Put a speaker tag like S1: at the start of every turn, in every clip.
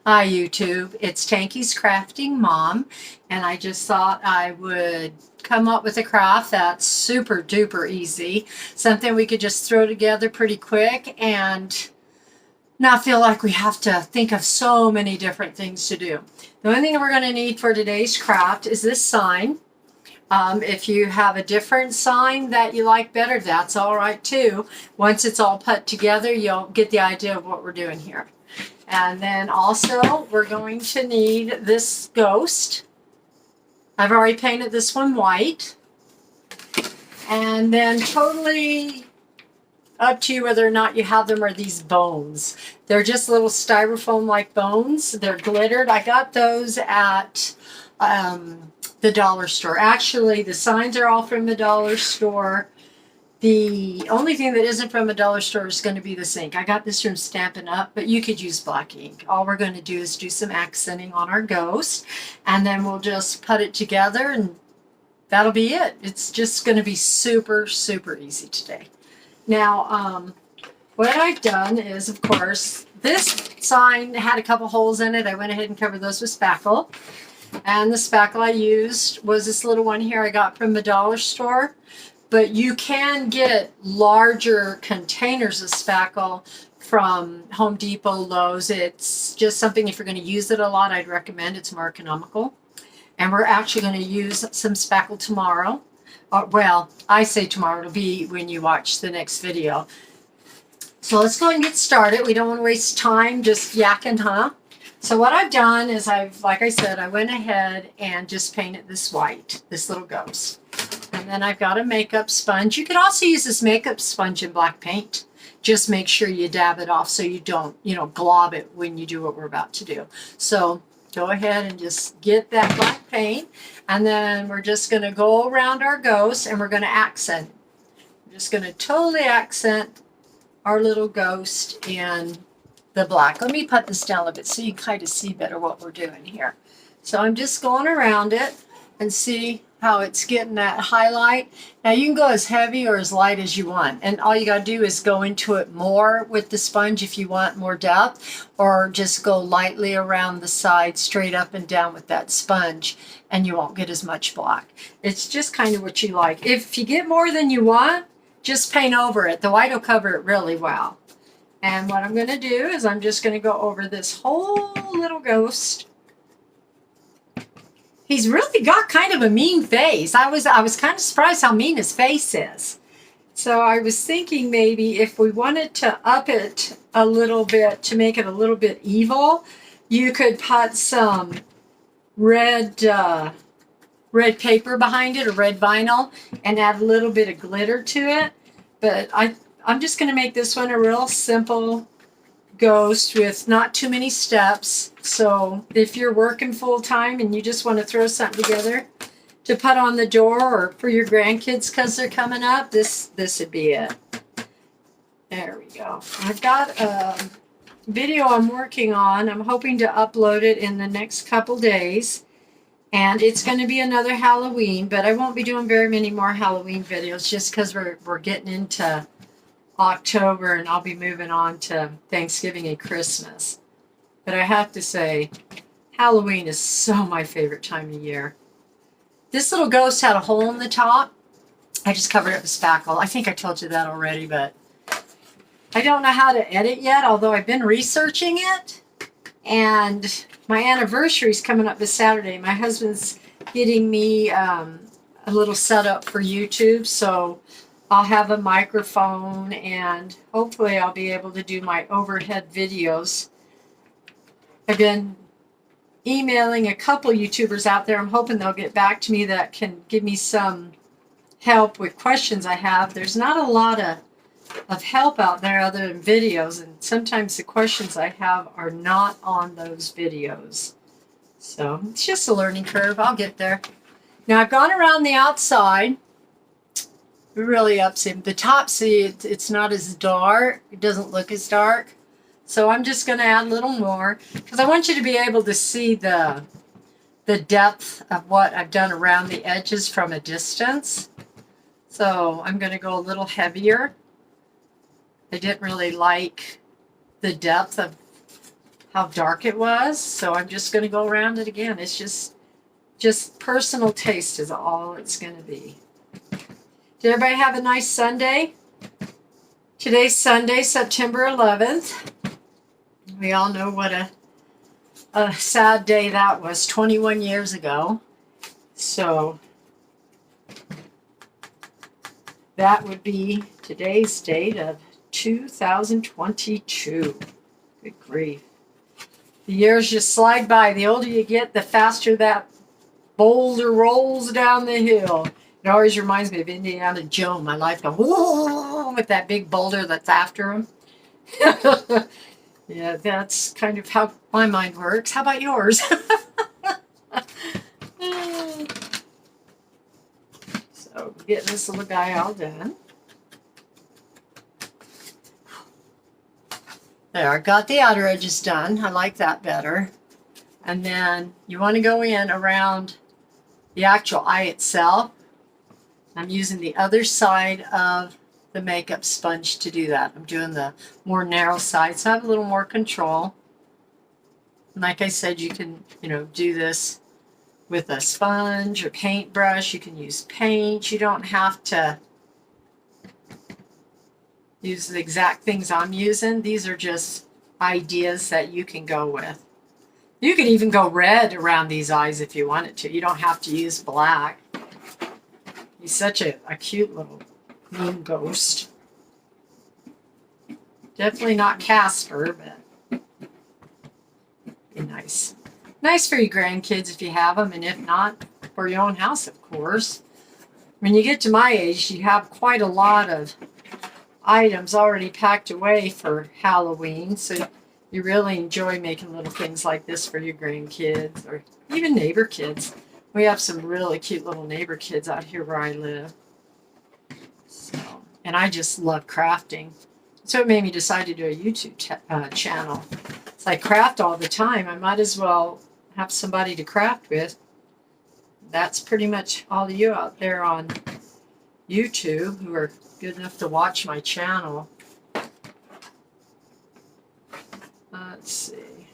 S1: Hi YouTube, it's Tanky's Crafting Mom, and I just thought I would come up with a craft that's super duper easy, something we could just throw together pretty quick and not feel like we have to think of so many different things to do. The only thing we're going to need for today's craft is this sign. If you have a different sign that you like better, that's all right too. Once it's all put together, you'll get the idea of what we're doing here. And then also we're going to need this ghost. I've already painted this one white. And then totally up to you whether or not you have them, are these bones. They're just little styrofoam like bones. They're glittered. I got those at the dollar store. Actually, the signs are all from the dollar store. The only thing that isn't from a dollar store is going to be this ink. I got this from Stampin' Up, but you could use black ink. All we're going to do is do some accenting on our ghost, and then we'll just put it together, and that'll be it. It's just going to be super, super easy today. Now, what I've done is, of course, this sign had a couple holes in it. I went ahead and covered those with spackle. And the spackle I used was this little one here I got from the dollar store. But you can get larger containers of spackle from Home Depot, Lowe's. It's just something, if you're going to use it a lot, I'd recommend. It's more economical. And we're actually going to use some spackle tomorrow. Well, I say tomorrow. It'll be when you watch the next video. So let's go ahead and get started. We don't want to waste time just yakking, huh? So what I've done is like I said, I went ahead and just painted this white, this little ghost. And then I've got a makeup sponge. You could also use this makeup sponge in black paint. Just make sure you dab it off so you don't, glob it when you do what we're about to do. So go ahead and just get that black paint. And then we're just going to go around our ghost and we're going to accent. We're just going to totally accent our little ghost in the black. Let me put this down a little bit so you can kind of see better what we're doing here. So I'm just going around it and see how it's getting that highlight. Now you can go as heavy or as light as you want, and all you got to do is go into it more with the sponge if you want more depth, or just go lightly around the side straight up and down with that sponge and you won't get as much black. It's just kind of what you like. If you get more than you want, just paint over it. The white will cover it really well. And what I'm going to do is I'm just going to go over this whole little ghost. He's really got kind of a mean face. I was kind of surprised how mean his face is. So I was thinking maybe if we wanted to up it a little bit to make it a little bit evil, you could put some red paper behind it, or red vinyl, and add a little bit of glitter to it. But I'm just going to make this one a real simple ghost with not too many steps. So if you're working full time and you just want to throw something together to put on the door or for your grandkids because they're coming up, this would be it. There we go. I've got a video I'm working on. I'm hoping to upload it in the next couple days. And it's going to be another Halloween, but I won't be doing very many more Halloween videos just because we're getting into October and I'll be moving on to Thanksgiving and Christmas. But I have to say, Halloween is so my favorite time of year. This little ghost had a hole in the top. I just covered it with spackle. I think I told you that already, but I don't know how to edit yet, although I've been researching it. And my anniversary is coming up this Saturday. My husband's getting me a little setup for YouTube, so I'll have a microphone and hopefully I'll be able to do my overhead videos. I've been emailing a couple YouTubers out there. I'm hoping they'll get back to me that can give me some help with questions I have. There's not a lot of help out there other than videos, and sometimes the questions I have are not on those videos. So it's just a learning curve. I'll get there. Now I've gone around the outside. It really ups him. The top, see, it's not as dark. It doesn't look as dark. So I'm just going to add a little more because I want you to be able to see the depth of what I've done around the edges from a distance. So I'm going to go a little heavier. I didn't really like the depth of how dark it was. So I'm just going to go around it again. It's just personal taste is all it's going to be. Did everybody have a nice Sunday? Today's Sunday, September 11th. We all know what a sad day that was 21 years ago. So that would be today's date of 2022. Good grief. The years just slide by. The older you get, the faster that boulder rolls down the hill. It always reminds me of Indiana Jones. My life goes whoa with that big boulder that's after him. Yeah, that's kind of how my mind works. How about yours? So getting this little guy all done. There, I got the outer edges done. I like that better. And then you want to go in around the actual eye itself. I'm using the other side of the makeup sponge to do that. I'm doing the more narrow side, so I have a little more control. And like I said, you can, do this with a sponge or paintbrush. You can use paint. You don't have to use the exact things I'm using. These are just ideas that you can go with. You can even go red around these eyes if you wanted to. You don't have to use black. He's such a cute little mean ghost. Definitely not Casper, but be nice. Nice for your grandkids if you have them, and if not, for your own house, of course. When you get to my age, you have quite a lot of items already packed away for Halloween, so you really enjoy making little things like this for your grandkids or even neighbor kids. We have some really cute little neighbor kids out here where I live. So, and I just love crafting. So it made me decide to do a YouTube channel. So I craft all the time. I might as well have somebody to craft with. That's pretty much all of you out there on YouTube who are good enough to watch my channel. Let's see.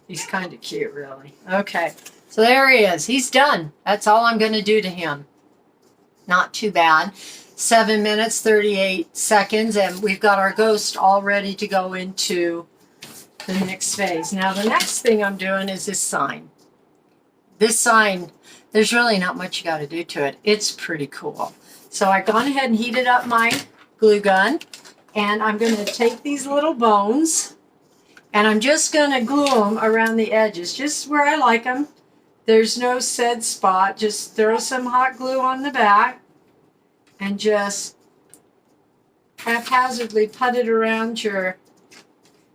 S1: He's kind of cute, really. Okay. So there he is. He's done. That's all I'm going to do to him. Not too bad. 7 minutes, 38 seconds, and we've got our ghost all ready to go into the next phase. Now, the next thing I'm doing is this sign. This sign, there's really not much you got to do to it. It's pretty cool. So I've gone ahead and heated up my glue gun, and I'm going to take these little bones, and I'm just going to glue them around the edges, just where I like them. There's no set spot. Just throw some hot glue on the back and just haphazardly put it around your...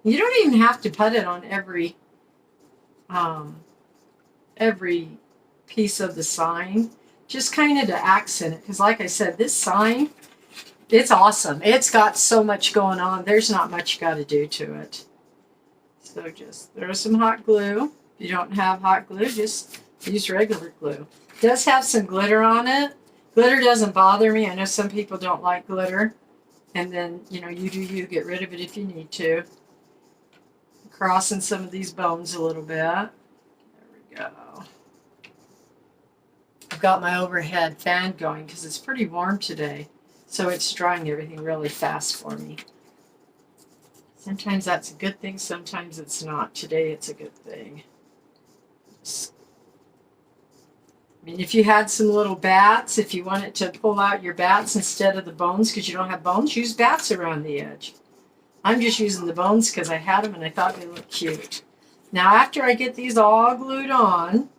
S1: You don't even have to put it on every piece of the sign. Just kind of to accent it. Because like I said, this sign, it's awesome. It's got so much going on. There's not much you got to do to it. So just throw some hot glue. If you don't have hot glue, just use regular glue. It does have some glitter on it. Glitter doesn't bother me. I know some people don't like glitter. And then, you do you. Get rid of it if you need to. Crossing some of these bones a little bit. There we go. I've got my overhead fan going because it's pretty warm today. So it's drying everything really fast for me. Sometimes that's a good thing, sometimes it's not. Today it's a good thing. I mean, if you had some little bats, if you wanted to pull out your bats instead of the bones because you don't have bones, use bats around the edge. I'm just using the bones because I had them and I thought they looked cute. Now, after I get these all glued on,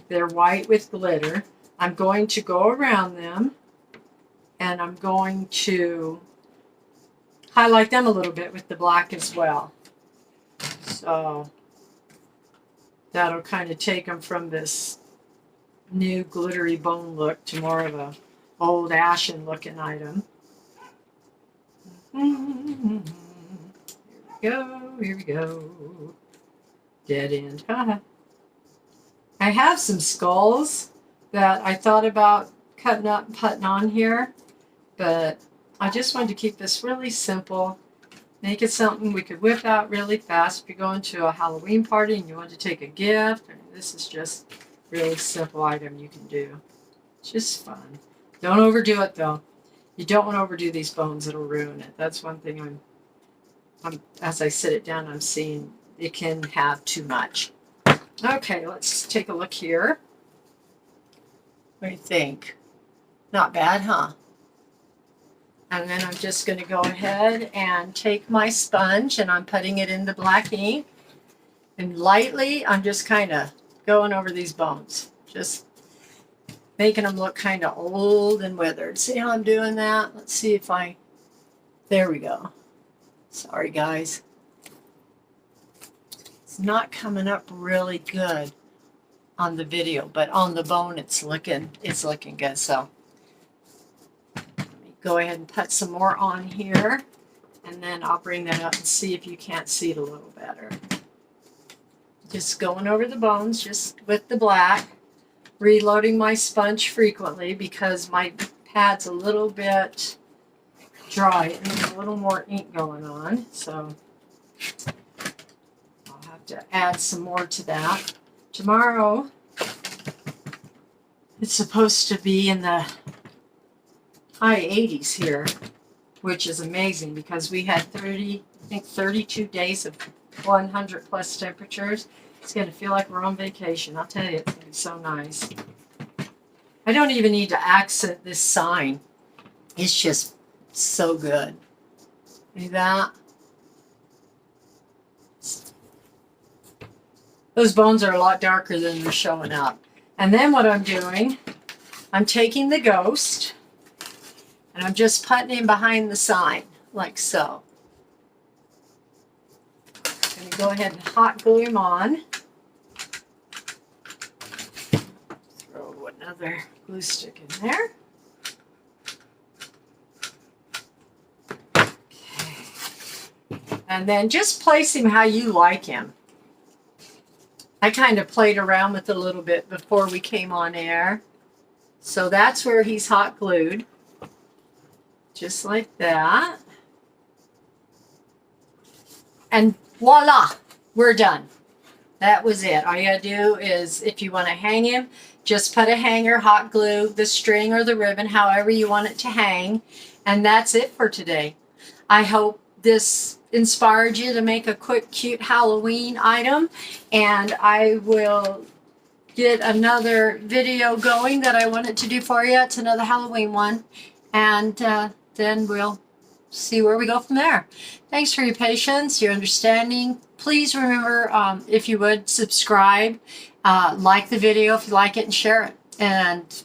S1: they're white with glitter, I'm going to go around them and I'm going to highlight them a little bit with the black as well. So that'll kind of take them from this new glittery bone look to more of a old ashen looking item. Here we go. Dead end. I have some skulls that I thought about cutting up and putting on here, but I just wanted to keep this really simple. Make it something we could whip out really fast if you're going to a Halloween party and you want to take a gift. I mean, this is just a really simple item you can do. It's just fun. Don't overdo it though. You don't want to overdo these bones. It'll ruin it. That's one thing I'm as I sit it down, I'm seeing it can have too much. Okay, let's take a look here. What do you think? Not bad, huh? And then I'm just going to go ahead and take my sponge and I'm putting it in the black ink. And lightly, I'm just kind of going over these bones. Just making them look kind of old and withered. See how I'm doing that? Let's see if there we go. Sorry, guys. It's not coming up really good on the video, but on the bone it's looking good. So go ahead and put some more on here, and then I'll bring that up and see if you can't see it a little better. Just going over the bones just with the black, reloading my sponge frequently because my pad's a little bit dry and there's a little more ink going on, so I'll have to add some more to that. Tomorrow it's supposed to be in the high 80s here, which is amazing because we had 32 days of 100 plus temperatures. It's going to feel like we're on vacation. I'll tell you, it's going to be so nice. I don't even need to accent this sign. It's just so good. See that? Those bones are a lot darker than they're showing up. And then what I'm doing, I'm taking the ghost and I'm just putting him behind the sign, like so. I'm going to go ahead and hot glue him on. Throw another glue stick in there. Okay. And then just place him how you like him. I kind of played around with it a little bit before we came on air. So that's where he's hot glued. Just like that. And voila, we're done. That was it. All you gotta do is, if you want to hang him, just put a hanger, hot glue the string or the ribbon, however you want it to hang. And that's it for today. I hope this inspired you to make a quick, cute Halloween item. And I will get another video going that I wanted to do for you. It's another Halloween one. And then we'll see where we go from there. Thanks for your patience, your understanding. Please remember, if you would, subscribe, like the video if you like it, and share it. And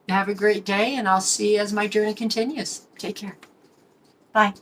S1: have a great day, and I'll see you as my journey continues. Take care. Bye.